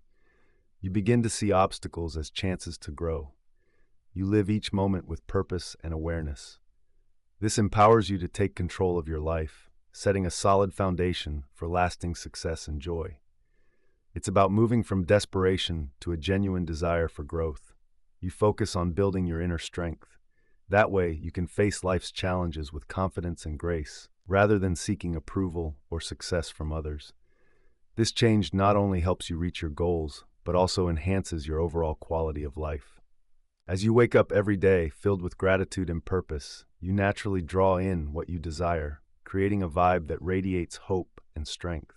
S1: You begin to see obstacles as chances to grow. You live each moment with purpose and awareness. This empowers you to take control of your life, setting a solid foundation for lasting success and joy. It's about moving from desperation to a genuine desire for growth. You focus on building your inner strength. That way, you can face life's challenges with confidence and grace, rather than seeking approval or success from others. This change not only helps you reach your goals, but also enhances your overall quality of life. As you wake up every day filled with gratitude and purpose, you naturally draw in what you desire, creating a vibe that radiates hope and strength.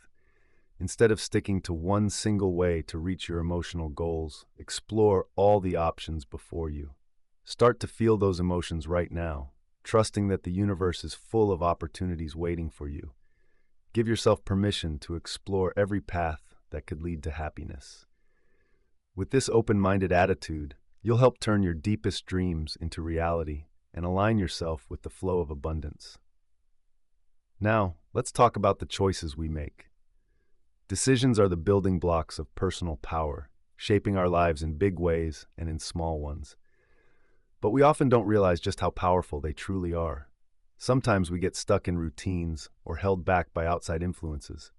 S1: Instead of sticking to one single way to reach your emotional goals, explore all the options before you. Start to feel those emotions right now, trusting that the universe is full of opportunities waiting for you. Give yourself permission to explore every path that could lead to happiness. With this open-minded attitude, you'll help turn your deepest dreams into reality and align yourself with the flow of abundance. Now, let's talk about the choices we make. Decisions are the building blocks of personal power, shaping our lives in big ways and in small ones. But we often don't realize just how powerful they truly are. Sometimes we get stuck in routines or held back by outside influences.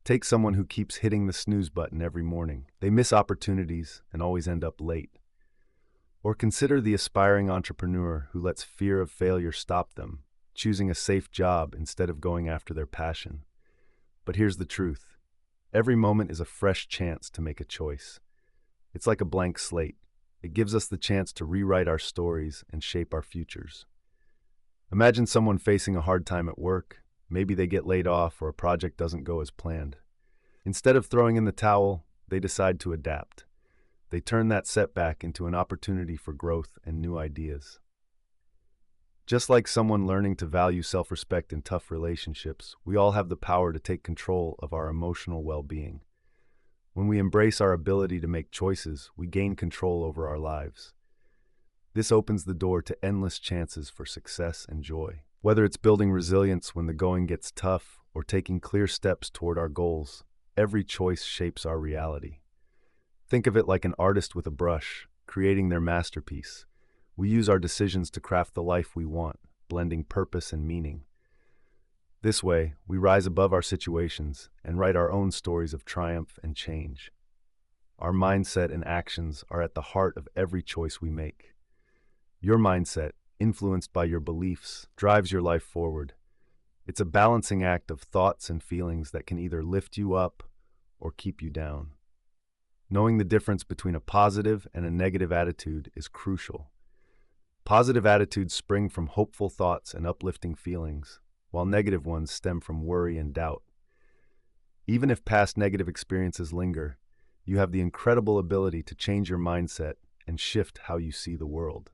S1: Take someone who keeps hitting the snooze button every morning. They miss opportunities and always end up late. Or consider the aspiring entrepreneur who lets fear of failure stop them, choosing a safe job instead of going after their passion. But here's the truth. Every moment is a fresh chance to make a choice. It's like a blank slate. It gives us the chance to rewrite our stories and shape our futures. Imagine someone facing a hard time at work. Maybe they get laid off or a project doesn't go as planned. Instead of throwing in the towel, they decide to adapt. They turn that setback into an opportunity for growth and new ideas. Just like someone learning to value self-respect in tough relationships, we all have the power to take control of our emotional well-being. When we embrace our ability to make choices, we gain control over our lives. This opens the door to endless chances for success and joy. Whether it's building resilience when the going gets tough or taking clear steps toward our goals, every choice shapes our reality. Think of it like an artist with a brush, creating their masterpiece. We use our decisions to craft the life we want, blending purpose and meaning. This way, we rise above our situations and write our own stories of triumph and change. Our mindset and actions are at the heart of every choice we make. Your mindset, influenced by your beliefs, drives your life forward. It's a balancing act of thoughts and feelings that can either lift you up or keep you down. Knowing the difference between a positive and a negative attitude is crucial. Positive attitudes spring from hopeful thoughts and uplifting feelings, while negative ones stem from worry and doubt. Even if past negative experiences linger, you have the incredible ability to change your mindset and shift how you see the world.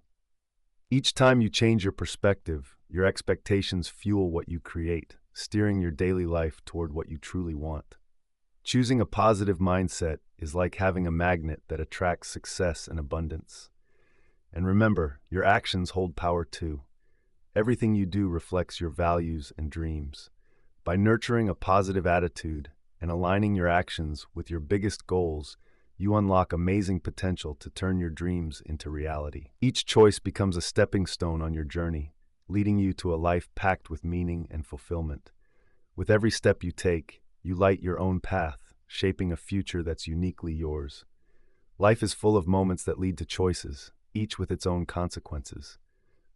S1: Each time you change your perspective, your expectations fuel what you create, steering your daily life toward what you truly want. Choosing a positive mindset is like having a magnet that attracts success and abundance. And remember, your actions hold power too. Everything you do reflects your values and dreams. By nurturing a positive attitude and aligning your actions with your biggest goals, you unlock amazing potential to turn your dreams into reality. Each choice becomes a stepping stone on your journey, leading you to a life packed with meaning and fulfillment. With every step you take, you light your own path, shaping a future that's uniquely yours. Life is full of moments that lead to choices, each with its own consequences.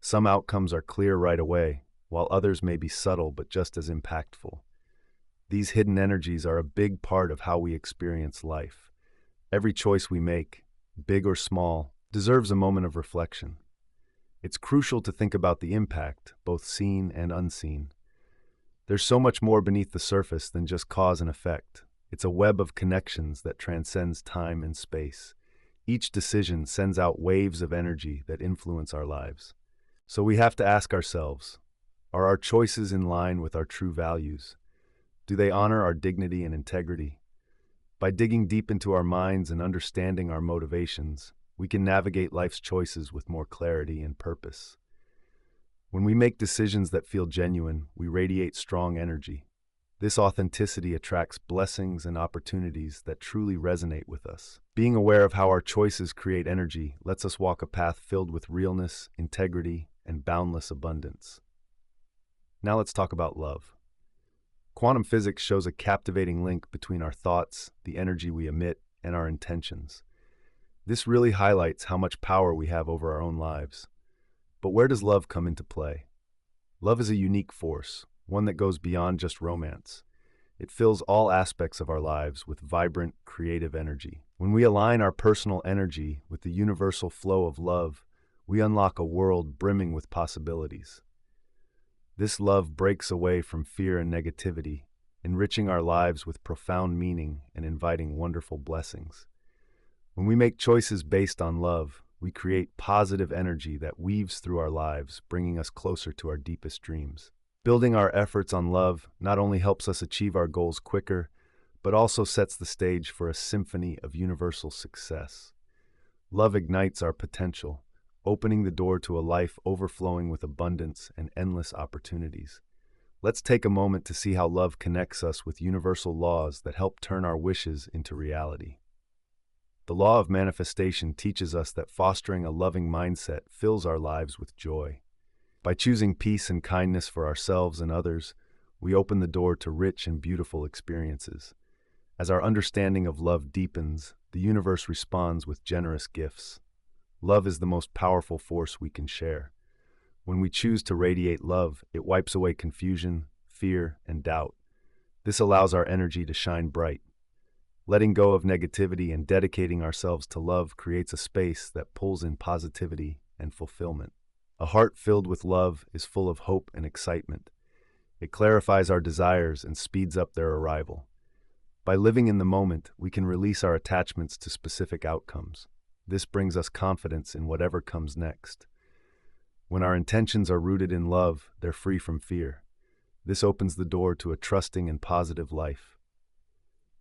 S1: Some outcomes are clear right away, while others may be subtle but just as impactful. These hidden energies are a big part of how we experience life. Every choice we make, big or small, deserves a moment of reflection. It's crucial to think about the impact, both seen and unseen. There's so much more beneath the surface than just cause and effect. It's a web of connections that transcends time and space. Each decision sends out waves of energy that influence our lives. So we have to ask ourselves, are our choices in line with our true values? Do they honor our dignity and integrity? By digging deep into our minds and understanding our motivations, we can navigate life's choices with more clarity and purpose. When we make decisions that feel genuine, we radiate strong energy. This authenticity attracts blessings and opportunities that truly resonate with us. Being aware of how our choices create energy lets us walk a path filled with realness, integrity, and boundless abundance. Now let's talk about love. Quantum physics shows a captivating link between our thoughts, the energy we emit, and our intentions. This really highlights how much power we have over our own lives. But where does love come into play? Love is a unique force, one that goes beyond just romance. It fills all aspects of our lives with vibrant, creative energy. When we align our personal energy with the universal flow of love, we unlock a world brimming with possibilities. This love breaks away from fear and negativity, enriching our lives with profound meaning and inviting wonderful blessings. When we make choices based on love, we create positive energy that weaves through our lives, bringing us closer to our deepest dreams. Building our efforts on love not only helps us achieve our goals quicker, but also sets the stage for a symphony of universal success. Love ignites our potential, opening the door to a life overflowing with abundance and endless opportunities. Let's take a moment to see how love connects us with universal laws that help turn our wishes into reality. The law of manifestation teaches us that fostering a loving mindset fills our lives with joy. By choosing peace and kindness for ourselves and others, we open the door to rich and beautiful experiences. As our understanding of love deepens, the universe responds with generous gifts. Love is the most powerful force we can share. When we choose to radiate love, it wipes away confusion, fear, and doubt. This allows our energy to shine bright. Letting go of negativity and dedicating ourselves to love creates a space that pulls in positivity and fulfillment. A heart filled with love is full of hope and excitement. It clarifies our desires and speeds up their arrival. By living in the moment, we can release our attachments to specific outcomes. This brings us confidence in whatever comes next. When our intentions are rooted in love, they're free from fear. This opens the door to a trusting and positive life.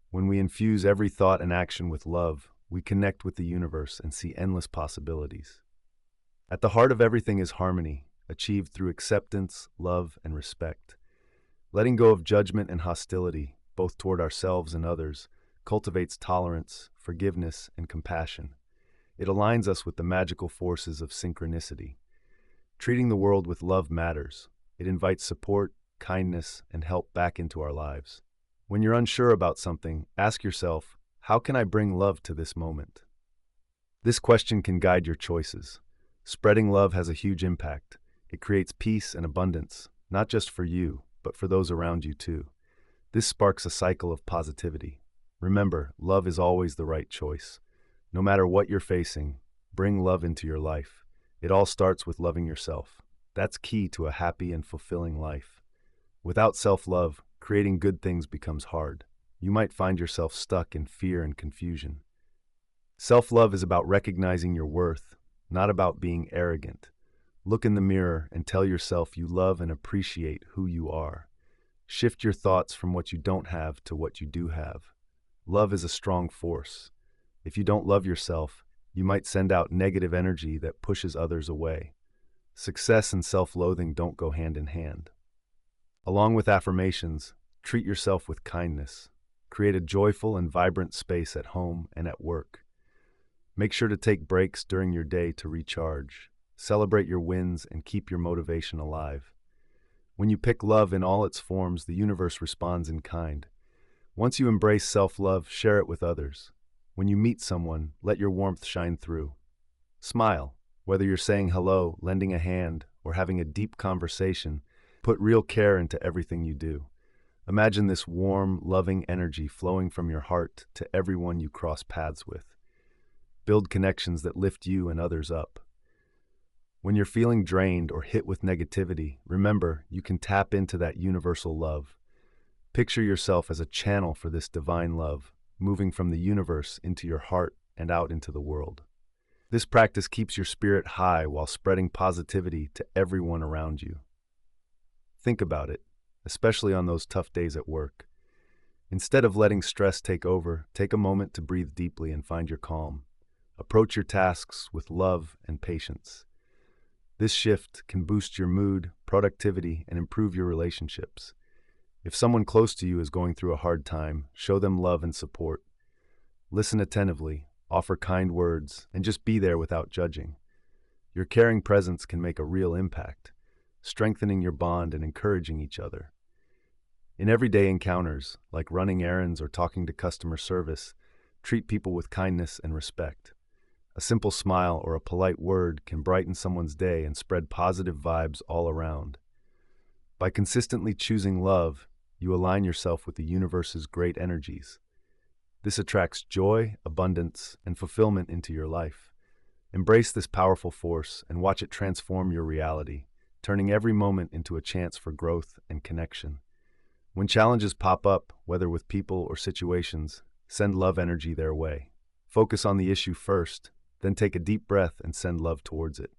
S1: When we infuse every thought and action with love, we connect with the universe and see endless possibilities. At the heart of everything is harmony, achieved through acceptance, love, and respect. Letting go of judgment and hostility, both toward ourselves and others, cultivates tolerance, forgiveness, and compassion. It aligns us with the magical forces of synchronicity. Treating the world with love matters. It invites support, kindness, and help back into our lives. When you're unsure about something, ask yourself, how can I bring love to this moment? This question can guide your choices. Spreading love has a huge impact. It creates peace and abundance, not just for you, but for those around you too. This sparks a cycle of positivity. Remember, love is always the right choice. No matter what you're facing, bring love into your life. It all starts with loving yourself. That's key to a happy and fulfilling life. Without self-love, creating good things becomes hard. You might find yourself stuck in fear and confusion. Self-love is about recognizing your worth, not about being arrogant. Look in the mirror and tell yourself you love and appreciate who you are. Shift your thoughts from what you don't have to what you do have. Love is a strong force. If you don't love yourself, you might send out negative energy that pushes others away. Success and self-loathing don't go hand in hand. Along with affirmations, treat yourself with kindness. Create a joyful and vibrant space at home and at work. Make sure to take breaks during your day to recharge. Celebrate your wins and keep your motivation alive. When you pick love in all its forms, the universe responds in kind. Once you embrace self-love, share it with others. When you meet someone, let your warmth shine through. Smile. Whether you're saying hello, lending a hand, or having a deep conversation, put real care into everything you do. Imagine this warm, loving energy flowing from your heart to everyone you cross paths with. Build connections that lift you and others up. When you're feeling drained or hit with negativity, remember you can tap into that universal love. Picture yourself as a channel for this divine love, moving from the universe into your heart and out into the world. This practice keeps your spirit high while spreading positivity to everyone around you. Think about it, especially on those tough days at work. Instead of letting stress take over, take a moment to breathe deeply and find your calm. Approach your tasks with love and patience. This shift can boost your mood, productivity, and improve your relationships. If someone close to you is going through a hard time, show them love and support. Listen attentively, offer kind words, and just be there without judging. Your caring presence can make a real impact, strengthening your bond and encouraging each other. In everyday encounters, like running errands or talking to customer service, treat people with kindness and respect. A simple smile or a polite word can brighten someone's day and spread positive vibes all around. By consistently choosing love, you align yourself with the universe's great energies. This attracts joy, abundance, and fulfillment into your life. Embrace this powerful force and watch it transform your reality, turning every moment into a chance for growth and connection. When challenges pop up, whether with people or situations, send love energy their way. Focus on the issue first, then take a deep breath and send love towards it.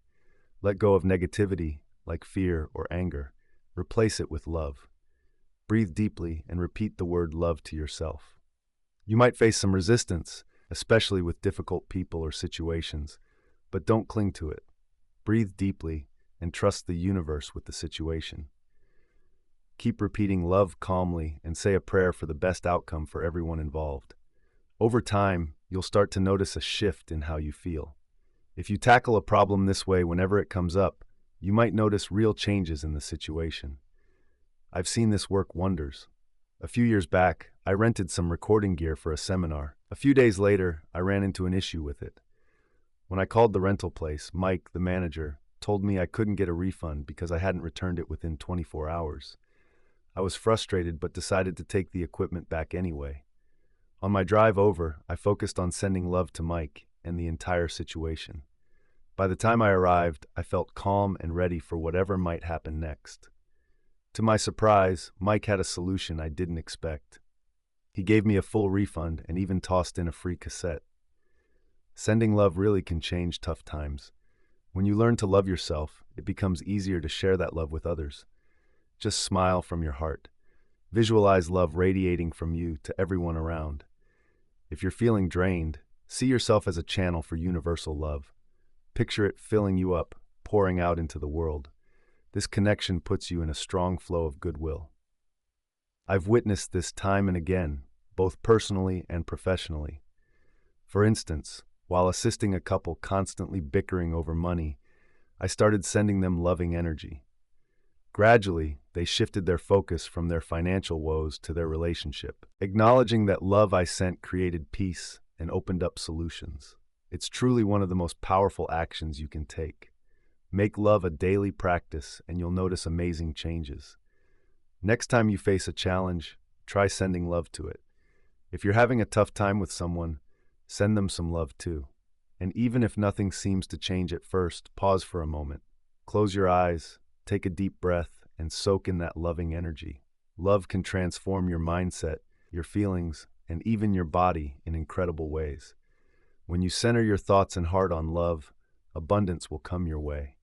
S1: Let go of negativity, like fear or anger. Replace it with love. Breathe deeply and repeat the word love to yourself. You might face some resistance, especially with difficult people or situations, but don't cling to it. Breathe deeply and trust the universe with the situation. Keep repeating love calmly and say a prayer for the best outcome for everyone involved. Over time, you'll start to notice a shift in how you feel. If you tackle a problem this way whenever it comes up, you might notice real changes in the situation. I've seen this work wonders. A few years back, I rented some recording gear for a seminar. A few days later, I ran into an issue with it. When I called the rental place, Mike, the manager, told me I couldn't get a refund because I hadn't returned it within 24 hours. I was frustrated but decided to take the equipment back anyway. On my drive over, I focused on sending love to Mike and the entire situation. By the time I arrived, I felt calm and ready for whatever might happen next. To my surprise, Mike had a solution I didn't expect. He gave me a full refund and even tossed in a free cassette. Sending love really can change tough times. When you learn to love yourself, it becomes easier to share that love with others. Just smile from your heart. Visualize love radiating from you to everyone around. If you're feeling drained, see yourself as a channel for universal love. Picture it filling you up, pouring out into the world. This connection puts you in a strong flow of goodwill. I've witnessed this time and again, both personally and professionally. For instance, while assisting a couple constantly bickering over money, I started sending them loving energy. Gradually, they shifted their focus from their financial woes to their relationship. Acknowledging that love I sent created peace and opened up solutions. It's truly one of the most powerful actions you can take. Make love a daily practice and you'll notice amazing changes. Next time you face a challenge, try sending love to it. If you're having a tough time with someone, send them some love too. And even if nothing seems to change at first, pause for a moment. Close your eyes, take a deep breath, and soak in that loving energy. Love can transform your mindset, your feelings, and even your body in incredible ways. When you center your thoughts and heart on love, abundance will come your way.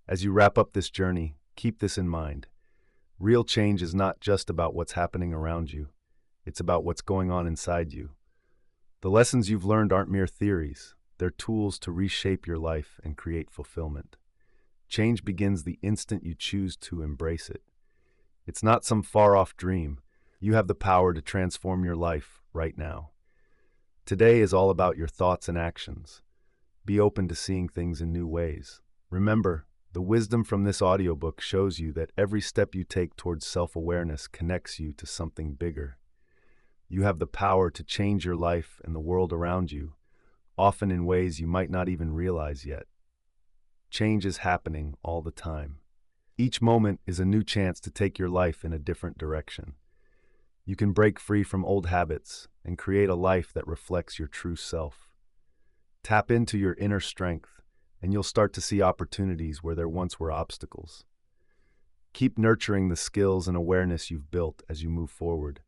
S1: As you wrap up this journey, keep this in mind. Real change is not just about what's happening around you. It's about what's going on inside you. The lessons you've learned aren't mere theories. They're tools to reshape your life and create fulfillment. Change begins the instant you choose to embrace it. It's not some far-off dream. You have the power to transform your life right now. Today is all about your thoughts and actions. Be open to seeing things in new ways. Remember, the wisdom from this audiobook shows you that every step you take towards self-awareness connects you to something bigger. You have the power to change your life and the world around you, often in ways you might not even realize yet. Change is happening all the time. Each moment is a new chance to take your life in a different direction. You can break free from old habits and create a life that reflects your true self. Tap into your inner strength, and you'll start to see opportunities where there once were obstacles. Keep nurturing the skills and awareness you've built as you move forward.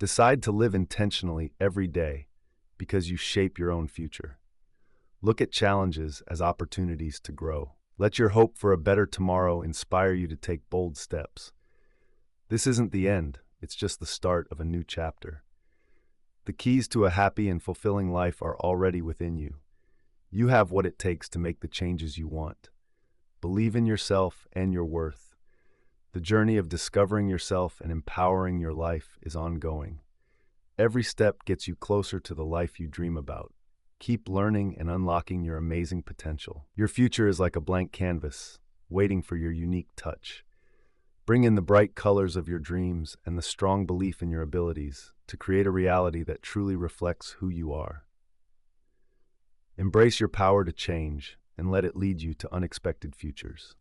S1: Decide to live intentionally every day because you shape your own future. Look at challenges as opportunities to grow. Let your hope for a better tomorrow inspire you to take bold steps. This isn't the end, it's just the start of a new chapter. The keys to a happy and fulfilling life are already within you. You have what it takes to make the changes you want. Believe in yourself and your worth. The journey of discovering yourself and empowering your life is ongoing. Every step gets you closer to the life you dream about. Keep learning and unlocking your amazing potential. Your future is like a blank canvas, waiting for your unique touch. Bring in the bright colors of your dreams and the strong belief in your abilities to create a reality that truly reflects who you are. Embrace your power to change and let it lead you to unexpected futures.